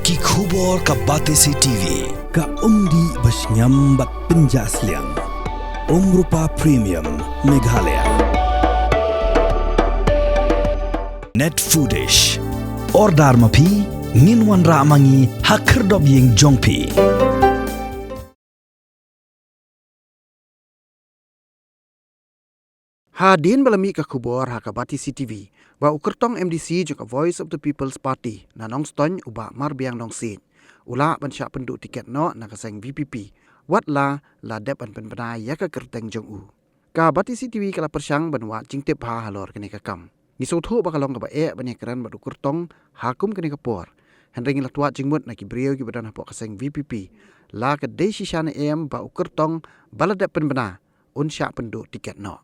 Ki khubor ka Batesi TV. Ka umdi basnyambat penjaslian. Rupa Premium Meghalaya. Net Foodish. Ordar mapi minwan ramangi hakerdob ying jongpi. Hadin balami ka khubor ha ka Batesi TV. Ba Kyrtong MDC juga Voice of the People's Party na Nongstoiñ uba marbiang Nongstoiñ. Ula bansya penduk tiket no na kaseng VPP. Wat la dep an penbenai ya ka Kyrtong Jong. Ka Batesi TV kala persyang banwa jingtip ha halor kene ka kam. Nisotho bakalong ka ba bani keren ba Kyrtong hakum kene ka por. Hendring la tuat jingmut na ki brio ki badan hapo kaseng VPP. La ka dei sishana ba Kyrtong bala dep penbena unsya penduk tiket no.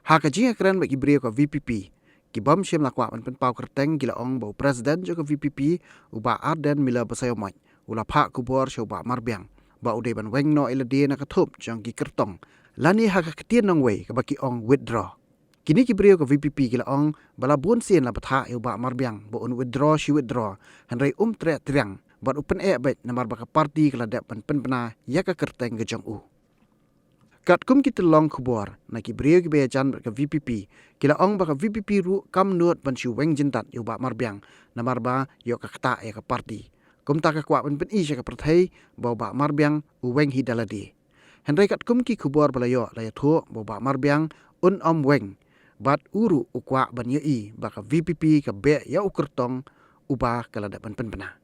Haka jinga keren bagi beliau ke VPP. Ki bom syem lakwa pen pau Kyrtong gila ong bau presiden juga VPP uba arden mila basayomaj. Ula pak kubor syau ba marbiang. Ba ude ban weng no ilade na katup jang ki Kyrtong. Lani haka ketien nong wei ke baki ong withdraw. Kini ki beliau ke VPP gila ong bala bun sien la betha uba marbiang. Ba un withdraw shi withdraw. Henry teriak triang. Bat upen bet namar baka parti kala dep pen pena ya ke Kyrtong ke Jong. Kat kum kita long kubor na ki brio ki bejan ke VPP kila ong baka VPP ru kam nuot ban shu weng jintat yu ba marbiang na marba yo ka kata ya ka parti kum ta ka kwa ban pen i ka perthai ba marbiang u weng hi daladi henry kat kum ki kubor bala yo la ya thu ba marbiang un om weng bat uru u kwa ban ye i baka VPP ka be ya Kyrtong uba kala da ban pen pena